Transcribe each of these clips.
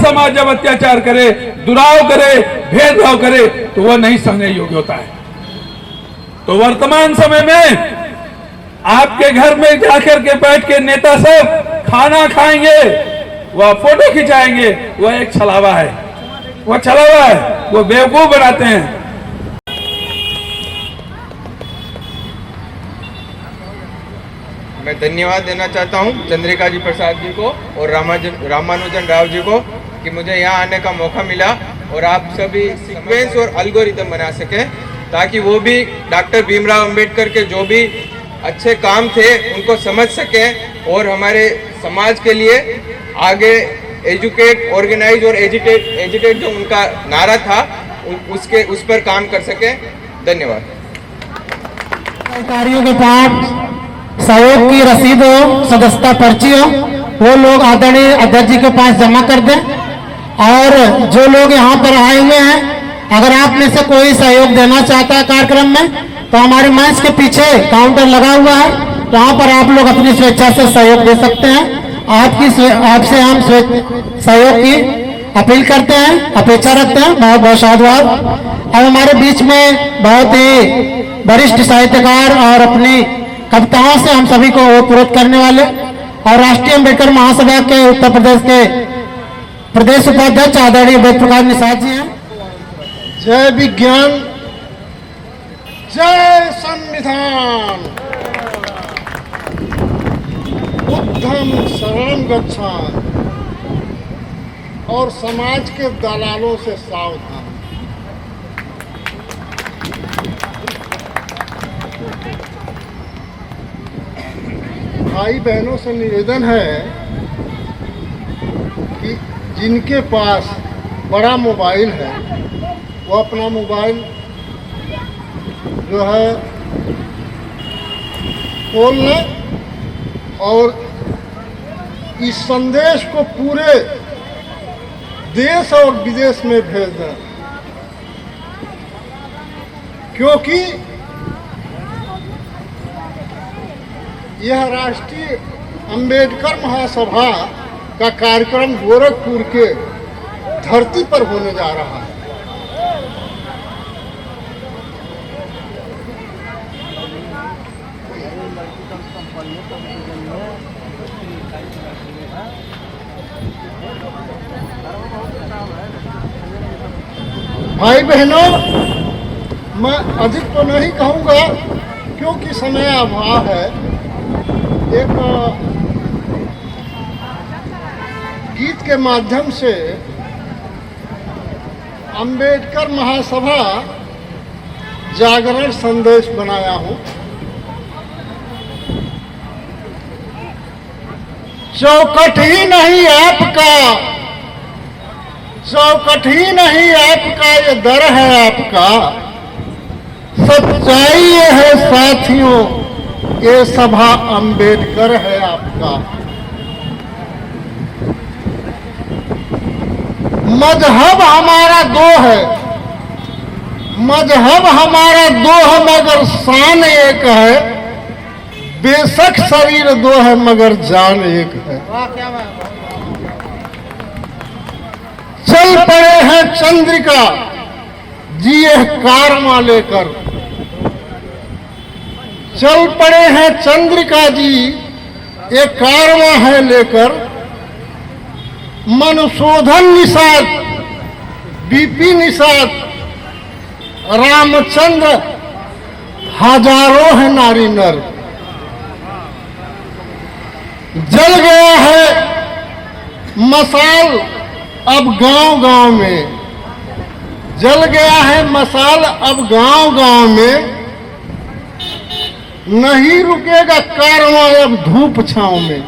समाज जब अत्याचार करे, दुराव करे, भेदभाव करे तो वह नहीं सहने योग्य होता है। तो वर्तमान समय में आपके घर में जाकर के बैठ के नेता सब खाना खाएंगे, वह फोटो खिंचाएंगे, वह एक छलावा है, वह छलावा है, वो बेवकूफ बनाते हैं। मैं धन्यवाद देना चाहता हूं चंद्रिका जी प्रसाद जी को और रामानुजन राव जी को कि मुझे यहां आने का मौका मिला और आप सभी सीक्वेंस और एल्गोरिथम बना सके ताकि वो भी डॉक्टर भीमराव अंबेडकर के जो भी अच्छे काम थे उनको समझ सके और हमारे समाज के लिए आगे एजुकेट, ऑर्गेनाइज और एजुकेट जो उनका नारा था उस पर काम कर सके। धन्यवाद। अधिकारियों के पास सहयोग की रसीद हो, सदस्यता पर्ची हो, वो लोग आदरणीय अध्यक्ष जी के पास जमा कर दें। और जो लोग यहाँ पर आए हुए हैं, अगर आप में से कोई सहयोग देना चाहता है कार्यक्रम में, तो हमारे मंच के पीछे काउंटर लगा हुआ है, वहाँ पर आप लोग अपनी स्वेच्छा से सहयोग दे सकते हैं। आपसे हम सहयोग की अपील करते हैं, अपेक्षा रखते हैं। बहुत बहुत साधुवाद। अब हमारे बीच में बहुत ही वरिष्ठ साहित्यकार और अपनी कविताओं से हम सभी को ओतप्रोत करने वाले और राष्ट्रीय अम्बेडकर महासभा के उत्तर प्रदेश के प्रदेश उपाध्यक्ष आदरणीय वेद प्रकाश निषाद जी हैं। जय विज्ञान, जय संविधान, बुद्धं शरणं गच्छामि और समाज के दलालों से सावधान। भाई बहनों से निवेदन है कि जिनके पास बड़ा मोबाइल है वो अपना मोबाइल जो है खोल लें और इस संदेश को पूरे देश और विदेश में भेज दें, क्योंकि यह राष्ट्रीय अंबेडकर महासभा का कार्यक्रम गोरखपुर के धरती पर होने जा रहा है। भाई बहनों, मैं अधिक तो नहीं कहूँगा क्योंकि समय अभाव है। एक गीत के माध्यम से अंबेडकर महासभा जागरण संदेश बनाया हूँ। चौखट ही नहीं आपका, चौखट ही नहीं आपका, ये दर है आपका, सच्चाई ये है साथियों, ये सभा अंबेडकर है आपका। मजहब हमारा दो है, मजहब हमारा दो है मगर शान एक है, बेशक शरीर दो है मगर जान एक है। चल पड़े हैं चंद्रिका जी यह कारवां लेकर, चल पड़े हैं चंद्रिका जी ये कारवां है लेकर, मनशोधन निषाद, बीपी निषाद, रामचंद्र, हजारों है नारी नर। जल गया है मसाल अब गांव-गांव में, जल गया है मसाल अब गांव-गांव में, नहीं रुकेगा कारवां अब धूप छांव में।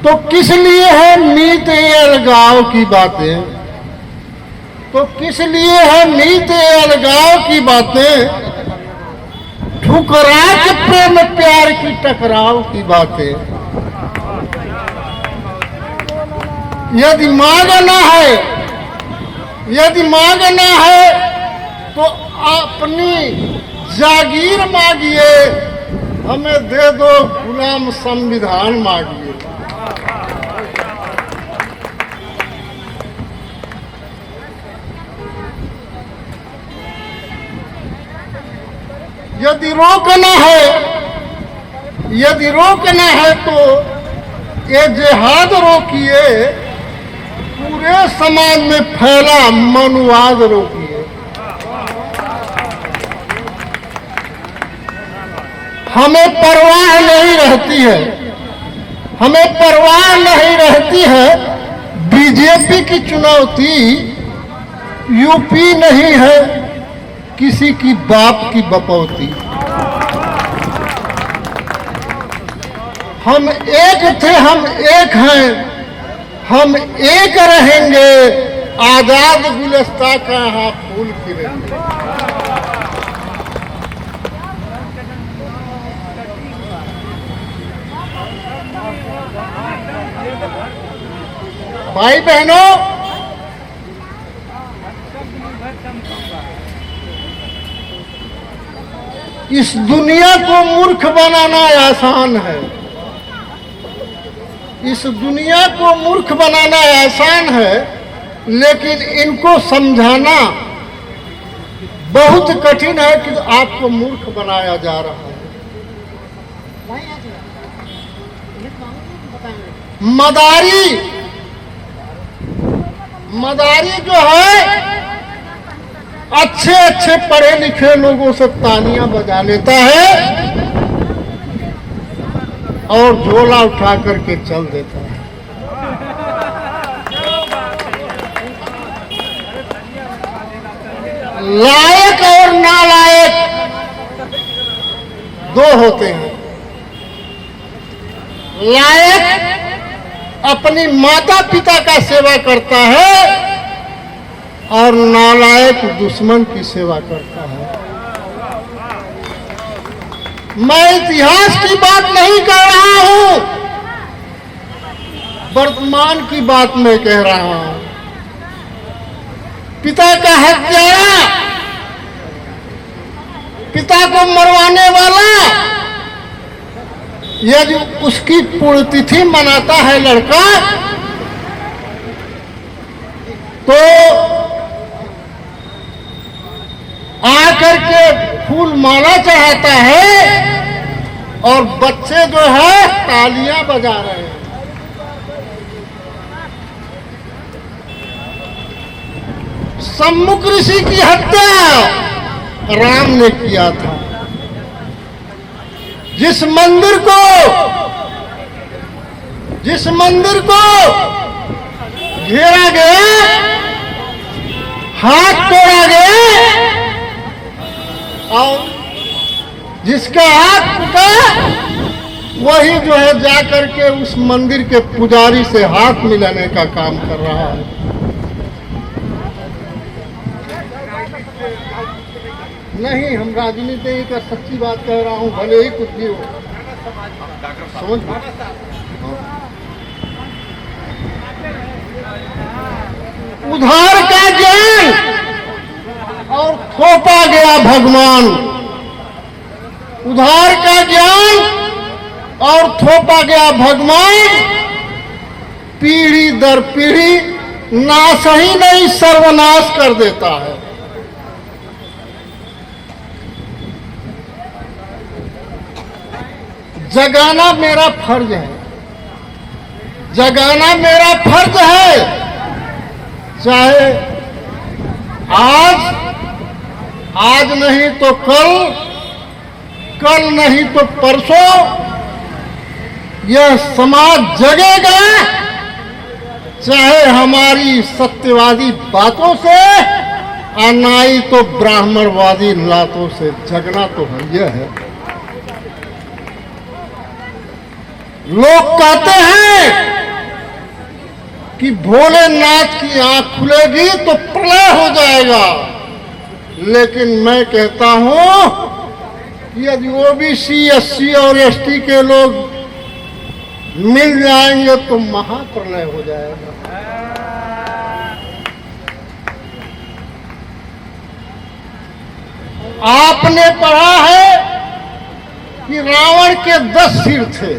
तो किस लिए है नीत अलगाव की बातें, तो किस लिए है नीत अलगाव की बातें, ठुकरा के प्रेम प्यार की टकराव की बातें। यदि मांगना है, यदि मांगना है तो अपनी जागीर मांगिए, हमें दे दो गुलाम संविधान मांगिए। यदि रोकना है तो ये जिहाद रोकिए, पूरे समाज में फैला मनुवाद रोकिए। हमें परवाह नहीं रहती है, हमें परवाह नहीं रहती है। बीजेपी की चुनौती यूपी नहीं है, किसी की बाप की बपौती। हम एक थे, हम एक हैं, हम एक रहेंगे। आजाद गुलिस्ता का यहाँ फूल खिलेंगे। भाई बहनों, इस दुनिया को मूर्ख बनाना आसान है। इस दुनिया को मूर्ख बनाना आसान है, लेकिन इनको समझाना बहुत कठिन है कि आपको मूर्ख बनाया जा रहा है। मदारी जो है अच्छे अच्छे पढ़े लिखे लोगों से तालियां बजा लेता है और झोला उठा करके चल देता है। लायक और नालायक दो होते हैं। लायक अपनी माता पिता का सेवा करता है और नालायक दुश्मन की सेवा करता है। मैं इतिहास की बात नहीं कर रहा हूं, वर्तमान की बात मैं कह रहा हूं। पिता का हत्यारा, पिता को मरवाने वाला, यदि उसकी पुण्यतिथि मनाता है लड़का, तो आकर के फूल माला चढ़ाता है और बच्चे जो है तालियां बजा रहे हैं। सम्मुख ऋषि की हत्या राम ने किया था। जिस मंदिर को घेरा गया, हाथ तोड़ा गया और जिसका हाथ टूटा वही जो है जाकर के उस मंदिर के पुजारी से हाथ मिलाने का काम कर रहा है। नहीं, हम राजनीति का सच्ची बात कह रहा हूं, भले ही कुछ भी हो। समझ उधार का ज्ञान और थोपा गया भगवान। उधार का ज्ञान और थोपा गया भगवान पीढ़ी दर पीढ़ी नाश ही नहीं सर्वनाश कर देता है। जगाना मेरा फर्ज है, जगाना मेरा फर्ज है। चाहे आज नहीं तो कल नहीं तो परसों यह समाज जगेगा। चाहे हमारी सत्यवादी बातों से और नहीं तो ब्राह्मणवादी लातों से, जगना तो यह है। लोग कहते हैं कि भोलेनाथ की आंख खुलेगी तो प्रलय हो जाएगा, लेकिन मैं कहता हूं कि यदि ओबीसी, एससी और एसटी के लोग मिल जाएंगे तो महाप्रलय हो जाएगा। आपने पढ़ा है कि रावण के 10 सिर थे,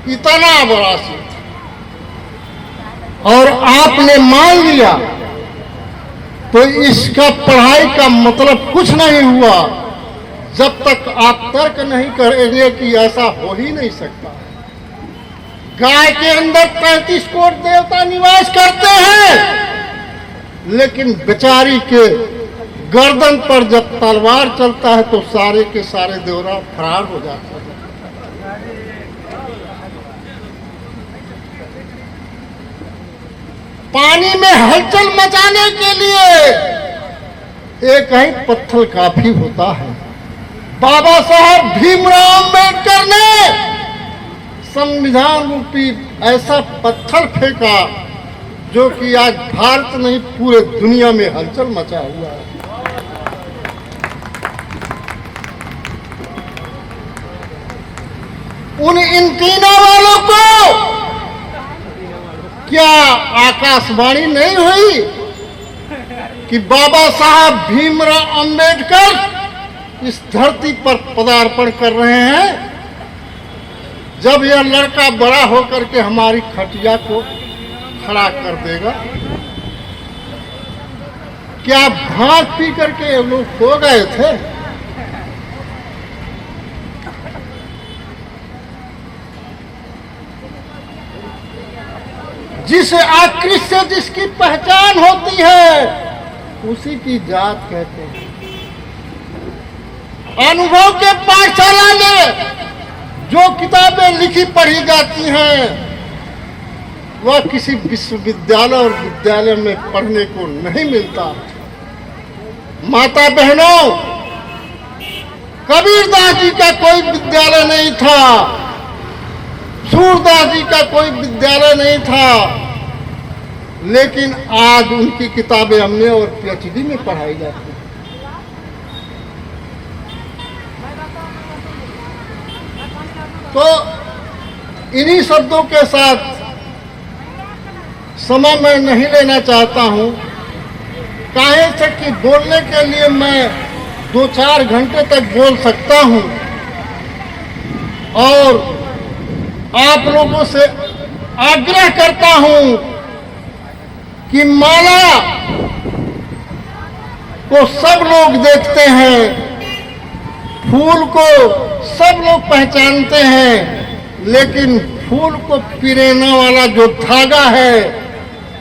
इतना बड़ा सिर था, और आपने मान लिया तो इसका पढ़ाई का मतलब कुछ नहीं हुआ। जब तक आप तर्क नहीं करेंगे कि ऐसा हो ही नहीं सकता। गाय के अंदर 33 कोटि देवता निवास करते हैं, लेकिन बेचारी के गर्दन पर जब तलवार चलता है तो सारे के सारे देवता फरार हो जाते हैं। पानी में हलचल मचाने के लिए एक ही पत्थर काफी होता है। बाबा साहब भीमराव अम्बेडकर ने संविधान रूपी ऐसा पत्थर फेंका जो कि आज भारत नहीं पूरे दुनिया में हलचल मचा हुआ है। उन एंटीना वालों को क्या आकाशवाणी नहीं हुई कि बाबा साहब भीमराव अंबेडकर इस धरती पर पदार्पण कर रहे हैं? जब यह लड़का बड़ा होकर के हमारी खटिया को खड़ा कर देगा, क्या भांग पी करके ये लोग सो गए थे? जिस आकृति से जिसकी पहचान होती है उसी की जात कहते हैं। अनुभव के पाठशाला में जो किताबें लिखी पढ़ी जाती हैं वह किसी विश्वविद्यालय और विद्यालय में पढ़ने को नहीं मिलता। माता बहनों, कबीरदास जी का कोई विद्यालय नहीं था, सूरदास जी का कोई विद्यालय नहीं था, लेकिन आज उनकी किताबें एमए और पीएचडी में पढ़ाई जाती हैं। तो इन्हीं शब्दों के साथ समय मैं नहीं लेना चाहता हूं, काहे से कि बोलने के लिए मैं 2-4 घंटे तक बोल सकता हूं और आप लोगों से आग्रह करता हूं कि माला को सब लोग देखते हैं, फूल को सब लोग पहचानते हैं, लेकिन फूल को पिरोने वाला जो धागा है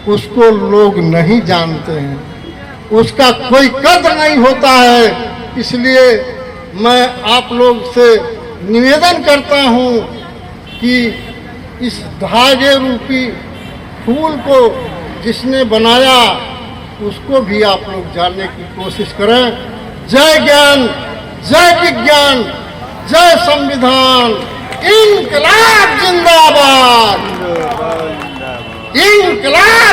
उसको लोग नहीं जानते हैं, उसका कोई कद्र नहीं होता है। इसलिए मैं आप लोग से निवेदन करता हूं कि इस धागे रूपी फूल को जिसने बनाया उसको भी आप लोग जानने की कोशिश करें। जय ज्ञान, जय विज्ञान, जय संविधान, इंकलाब जिंदाबाद, इंकलाब